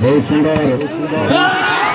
बहुत सुंदर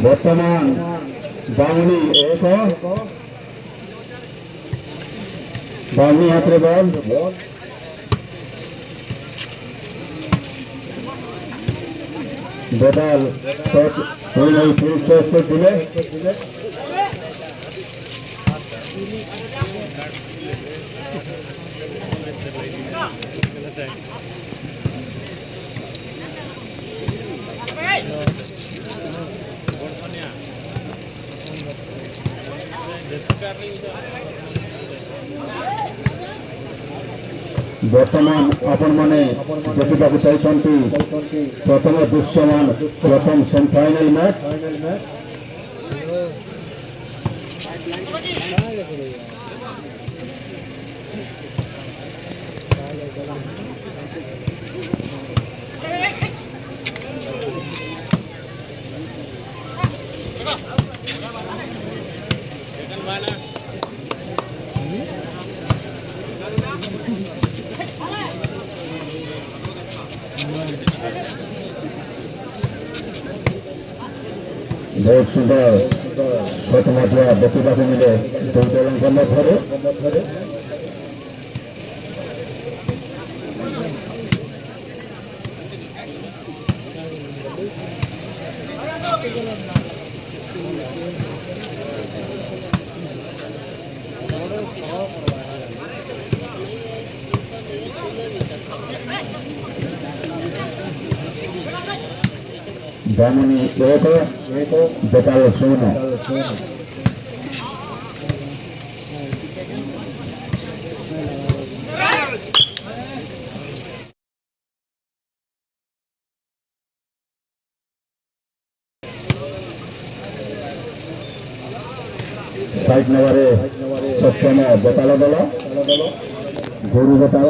बर्तमान बावनी एक बावनी हाथ बॉल बेटाल कोई नहीं फील्ड टेस्ट पे दिले बर्तमान आपण माने देखा चाहिए प्रथम दृश्यमान प्रथम सेमीफाइनल मैच बहुत सुंदर प्रथम देखा मिले दो दलों मध्य बामुनी एक बेताल शून्य साइड नंबर सप्तम बेताल दल गुरु बेताल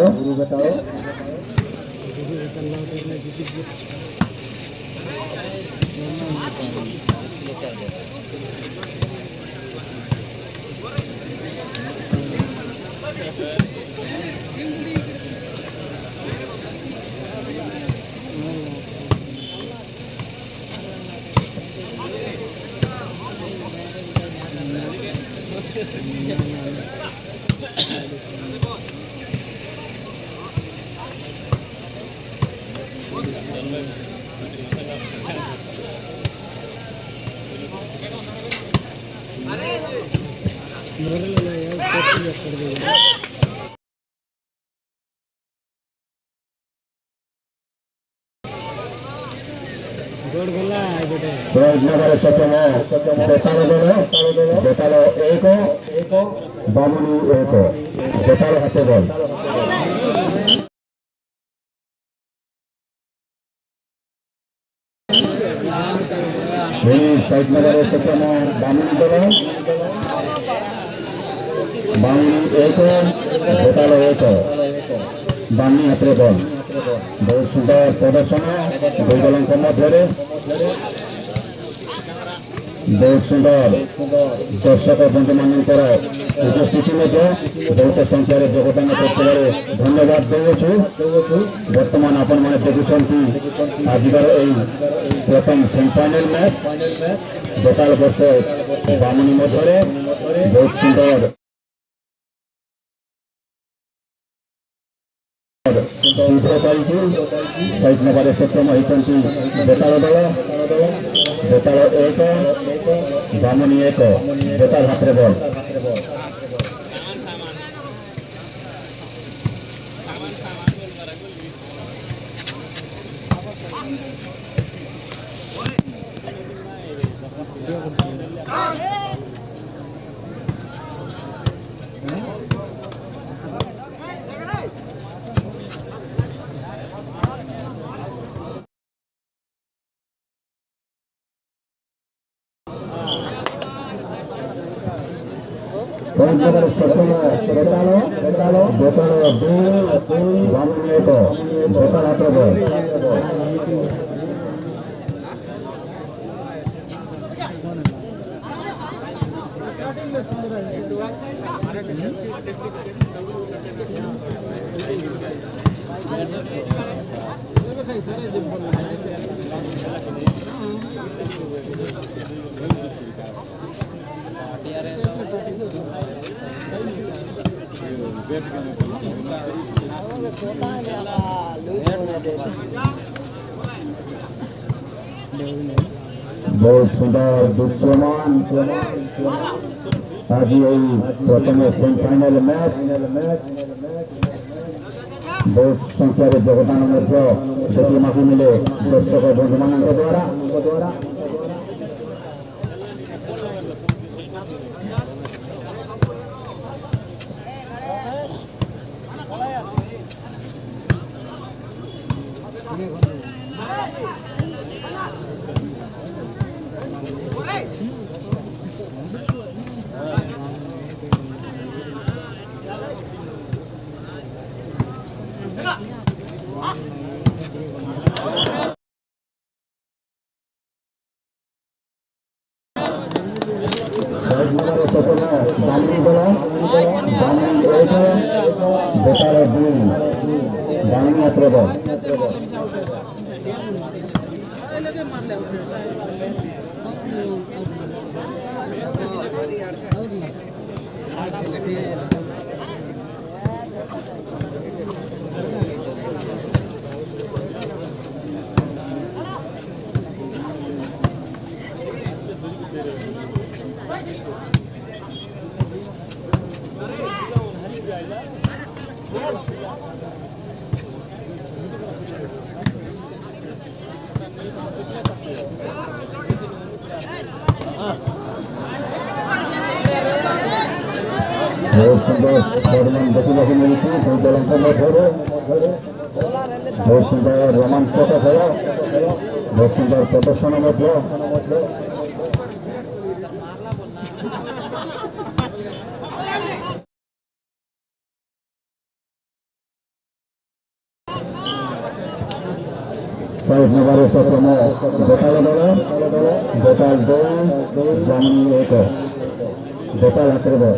सप्तम बेताल एक बामुनी एक बेताल हाथे बल साइड नंबर सप्तम बामुनी दल बामुनी एक बेताल एक बामुनी हाथे बल बहुत सुंदर प्रदर्शन दो दलों मध्य बहुत सुंदर दर्शक बंधु मान उपस्थिति बहुत संख्यार योगदान कर धन्यवाद देवु। बर्तमान आपण मैंने देखुं आजर प्रथम सेमीफाइनल मैच बेताल वर्ष बामुनी मध्य बहुत सुंदर साइड नंबर सप्तम होती बेताल दल बेताल एक बामुनी एक बेताल हाथ बल बहुत सुंदर दृश्यमान आज এই প্রথম সেমিফাইনাল ম্যাচ बहुत সংখ্যার যোগদান মধ্যে দুটি মাঠে মিলে দর্শক বন্ধুମାନଙ୍କ দ্বারা बहुत सुंदर देखने मिली बहुत सुंदर रोमांचक खेल बहुत सुंदर प्रदर्शन नंबर सत्रम बेताल दल बेताल 2 जामुनी 1 बेताल आक्रमण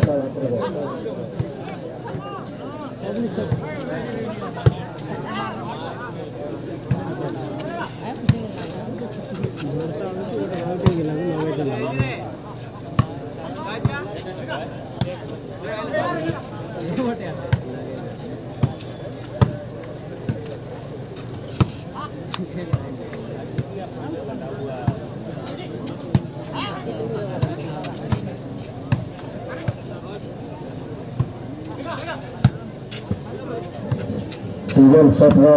सिंगल सत्र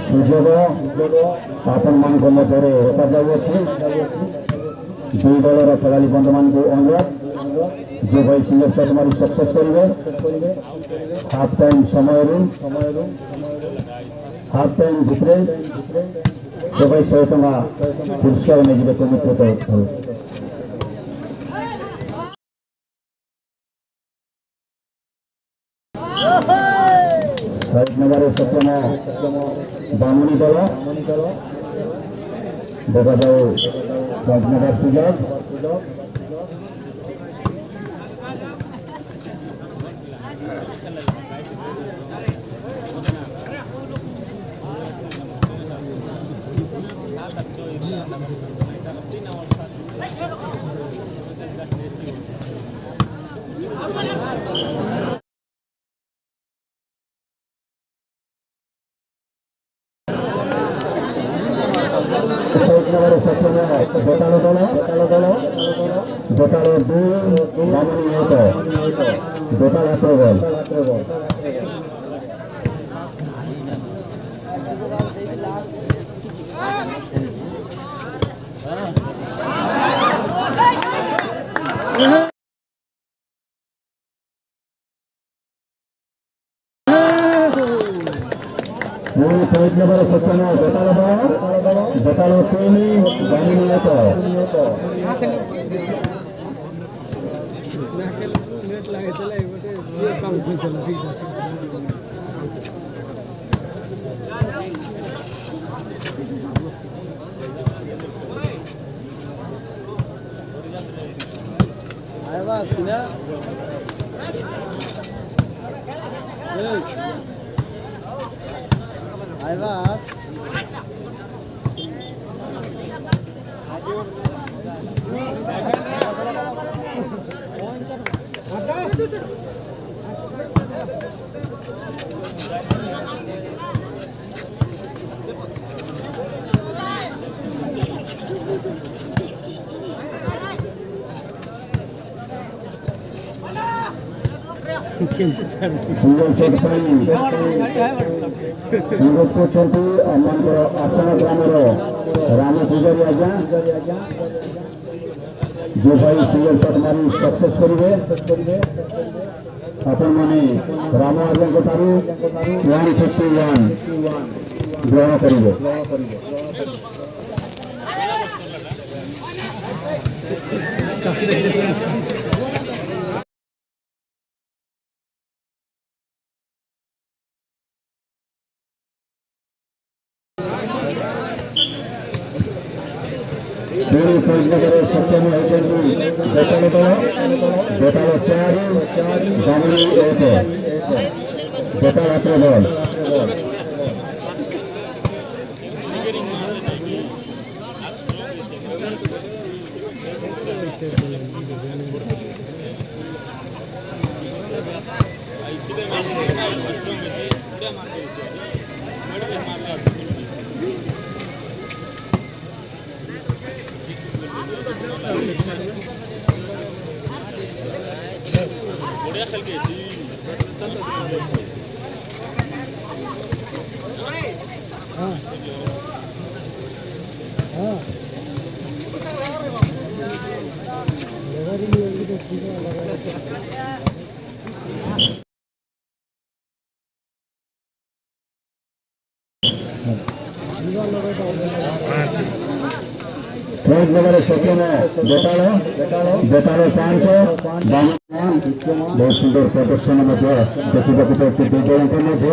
सुजोग आपण मान मध्य रखाଯାଉଛି दुई दलर खेलाड़ी बंधु मान अनुरोध जो भाई सिंगल सट मारी सक्सेस करेंगे हाफ टाइम समय हाफ टाइम भितर जो भाई 100 टका पुरस्कार नहीं कमिटी तरफ नंबर सप्तम बामुनी दल देखा जाए राजनगर सुजोग बेताल दल बेताल 2 बामुनी 1 बेताल आक्रमण ಮೂರು ಪ್ರಯತ್ನಗಳ ಸತ್ಯನ ಬೆಟಾಲ ಪ್ರೇಮಿ ಗಾಣಿನಿಯತ କରୁଛନ୍ତି ଆମମାନଙ୍କର ଆସନ ଗ୍ରାମର ରାମ ପୂଜାରୀ ଆଜ୍ଞା ଯେଉଁ ଭାଇ ସିଙ୍ଗଲ ସଟ୍ ମାରି ସକ୍ସେସ୍ କରିବେ ଆପଣମାନେ ରାମ ଆଜ୍ଞାଙ୍କ ଠାରୁ 151 ଗ୍ରହଣ କରିବେ। पूरी फौजनगर सत्यम होती बेटाल 4 गामनी 1 बेटाल अपने बल फौजनगर सत्यम बेटाल 5 बहुत सुंदर प्रदर्शन देखा दुई जन मध्य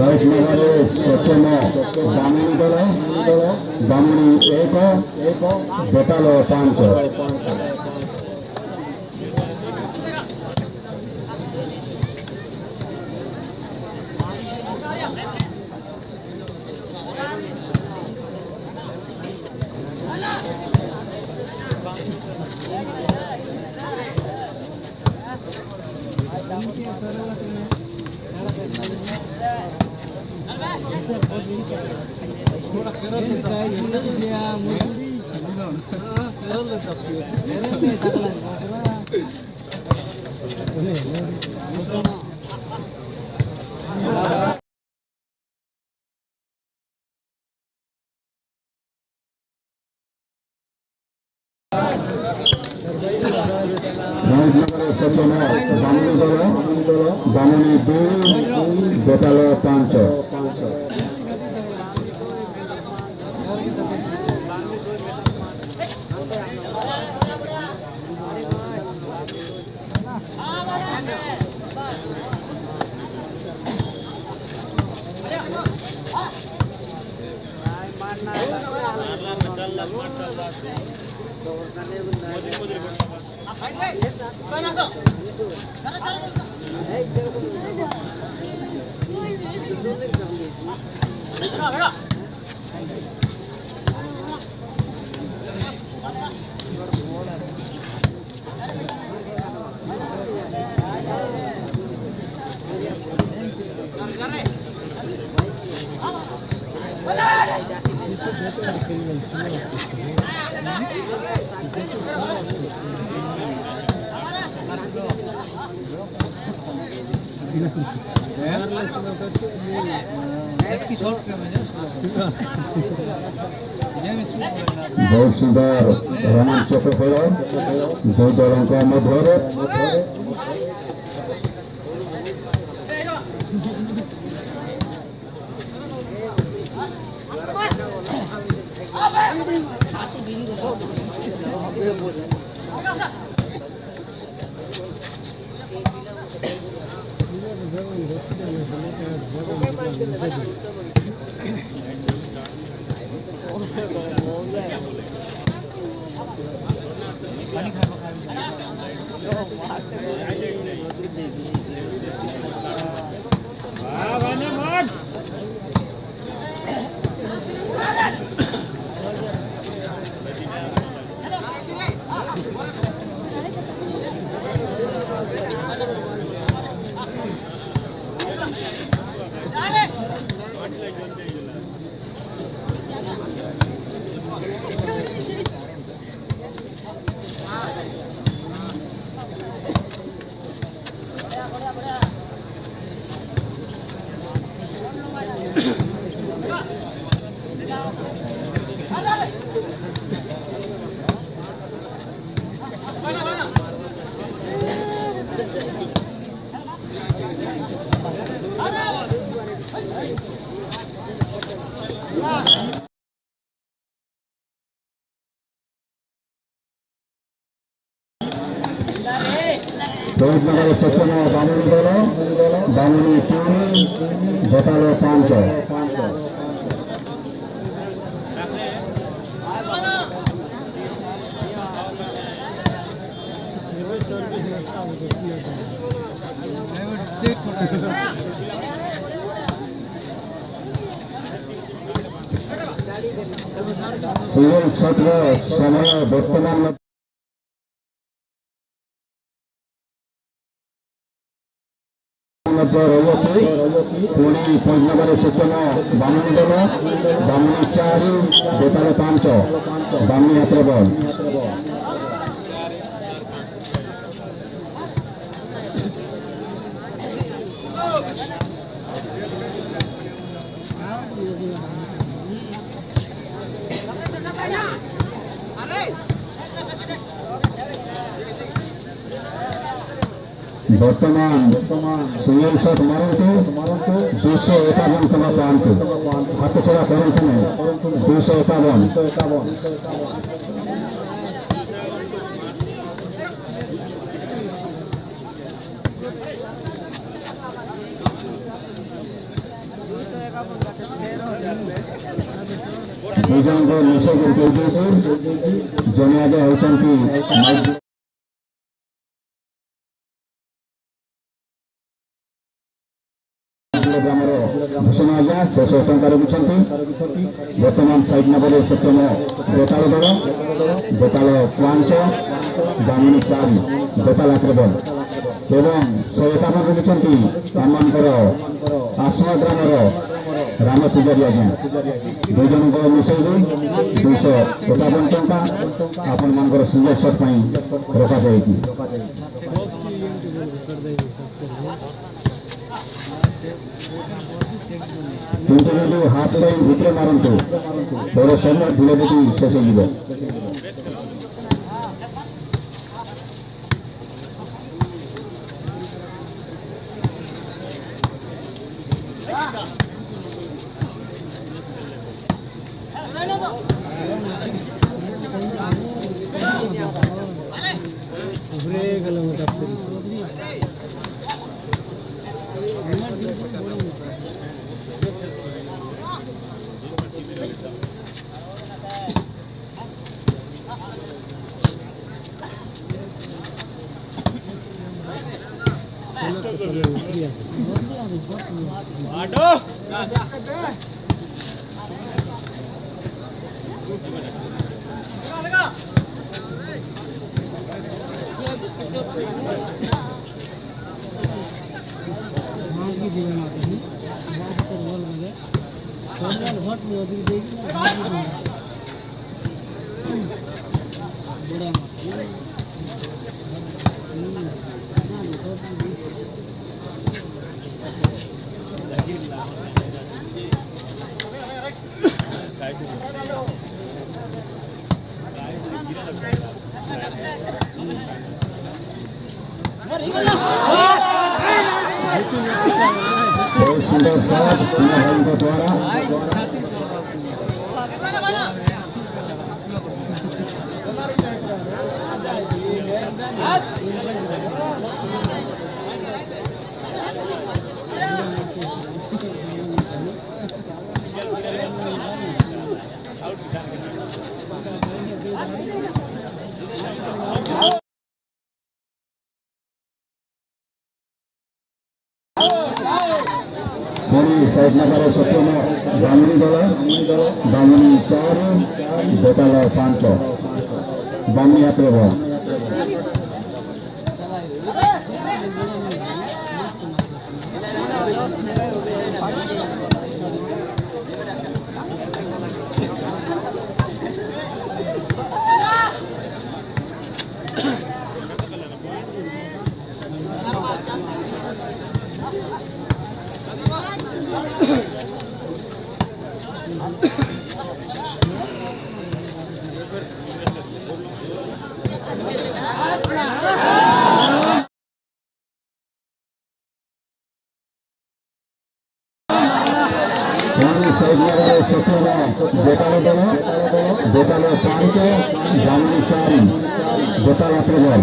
फौजनगर सत्यम दामिनी दल दामिनी 1 बेटाल 5 सत्यम दामिनी दल दामिनी 2 बेटाल 5 Hola! बहुत सुंदर रोमांचक खेल दो दलों का मध्य बहुत नगर सेक्शन बामुनी दल बामुनी 3 बेताल 5 सीजन 17 समय बर्तमान पुणी पंचनगर सेक्शन बामुनी दल बामुनी 4 बेताल 5 बामुनी हाथ बल बर्तमान सिंगल शॉट मारंतु 251 टका पांतु हाथ छड़ा करंतु नहीं 251 दुजन को निशे कर जने आगे होचंती घोषणा आज्ञा 600 टंका रखुंट बर्तमान साइड नंबर सेक्शन बेताल दल बेताल 5 बामुनी 4 बेताल आक्रबल एवं 151 रखुंट आमर आसना ग्रामर राम पूजारी आज्ञा दुजन को मिसई 251 टंका आपण मानकर सिंगल शॉट रखा जाए हाथ लाइन भितर मारंतु बड़ समय धीरे धीरे शेष हो सुंदर शॉट सिंह द्वारा साइड नंबर 17 बामणी दल बामणी 4 बेताल 5 बामणी हाथ में बॉल बेताल 5 बामणी 4 बेताल हाथ में बॉल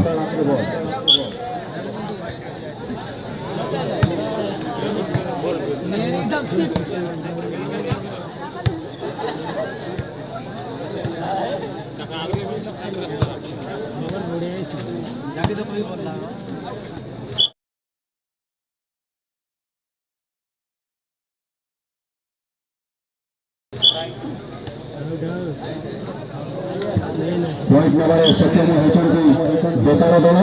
पॉइंट नंबर 17 होती बेताल दल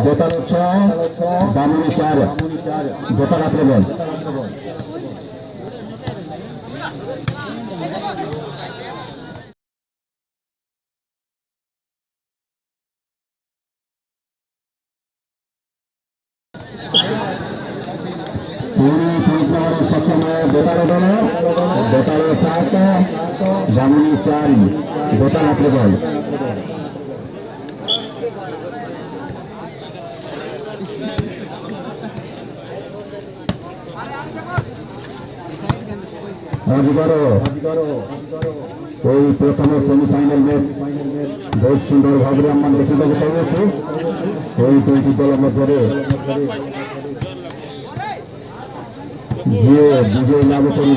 बेताल 6 बामणी 4 बेताल हाथ में बॉल बेताल दल बेताल 7 बामणी 4 बेताल हाथ में बॉल प्रथम सेमिफाइनाल मैच बहुत सुंदर भाव में आम देखा पाऊँ दुईट दल मध्य जी विजय लाभ कर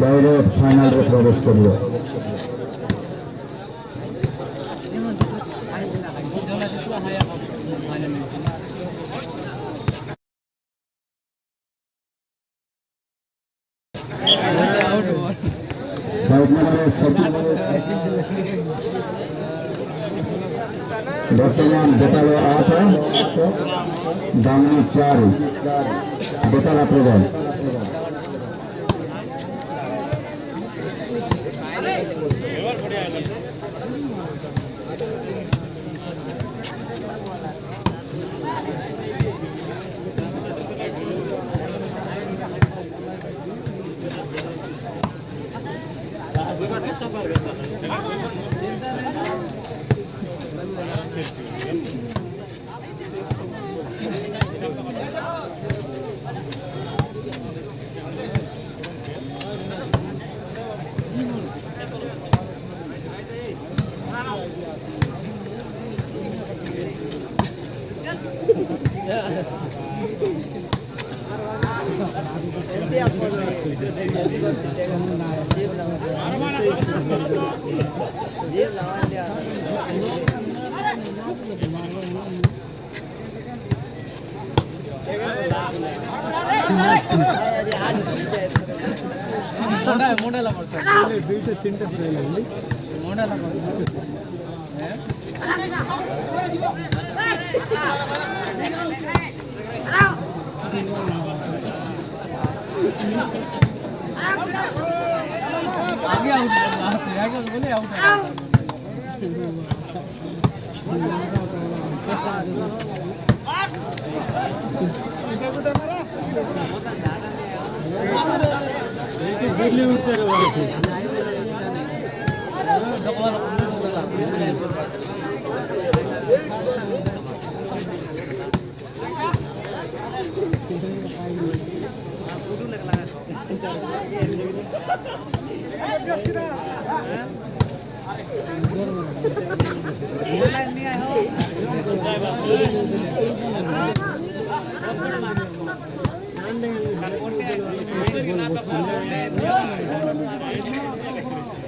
डायरेक्ट फाइनाल प्रवेश कर बर्तमान बेताल 8 बामणी 4 बेताल हाथ में बॉल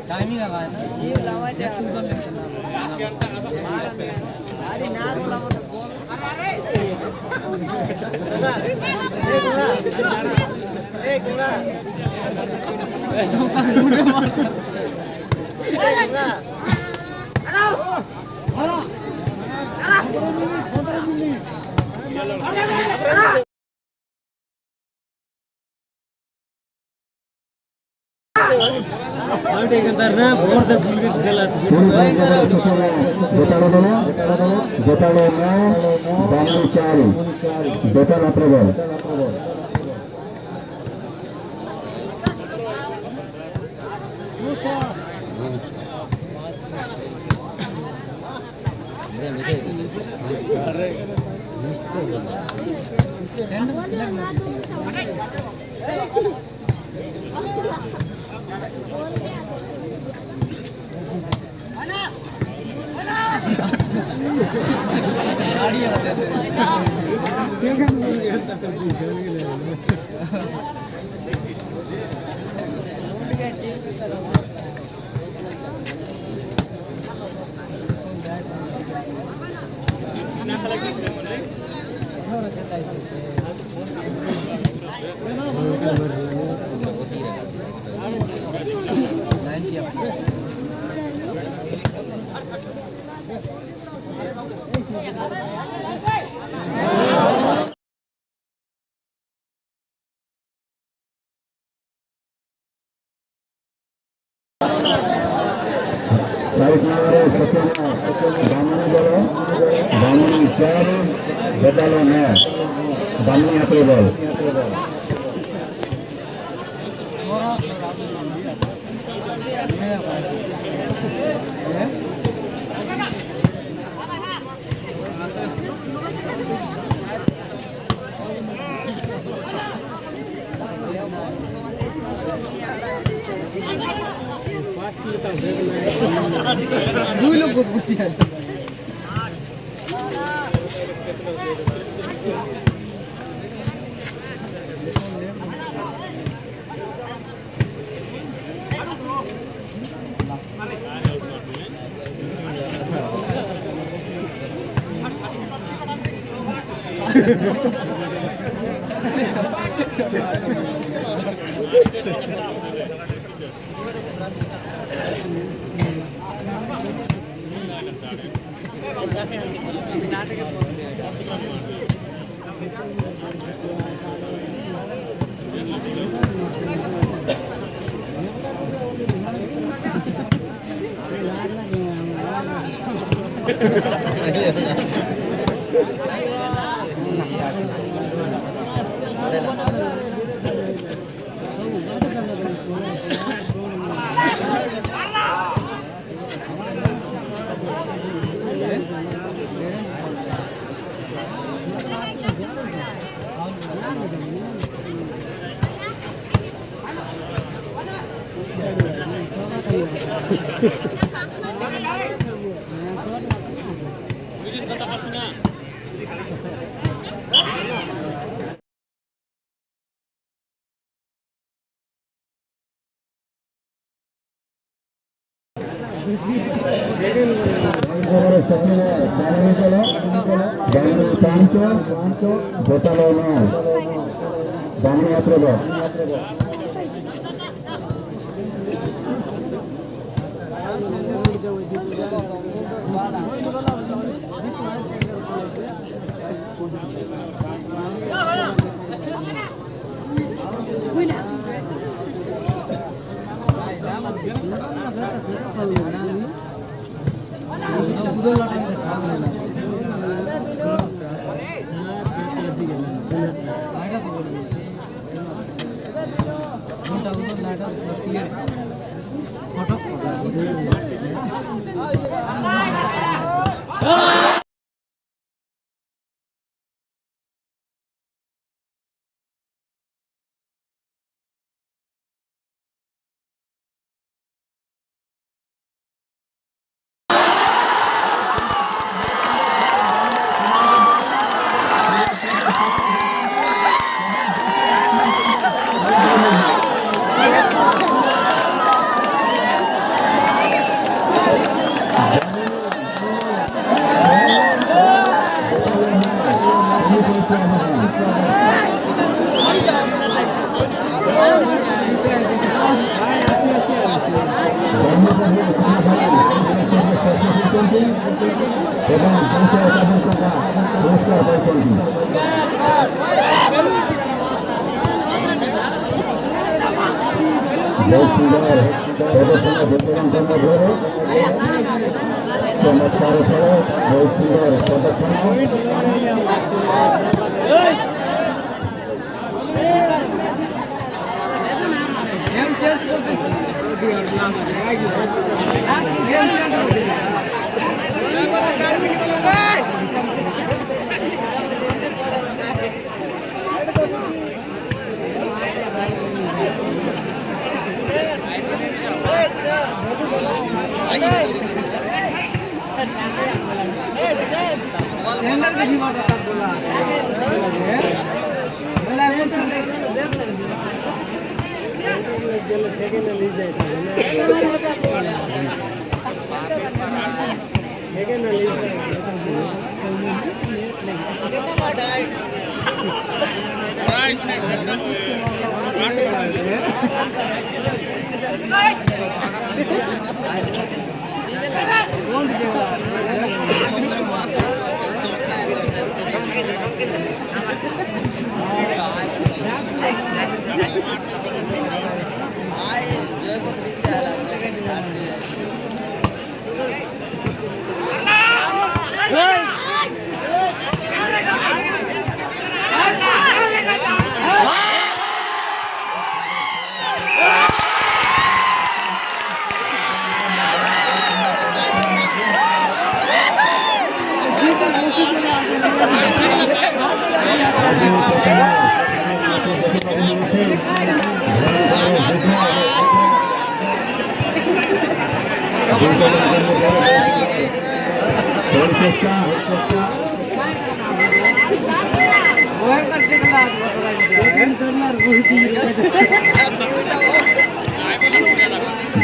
टाइमिंग आवा जीव लावायचे अरे ना बोला अरे एक गुना দুই লোক বুঝি আছে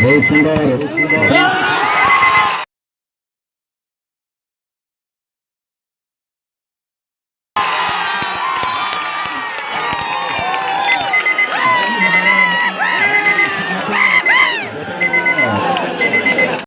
बहुत सुंदर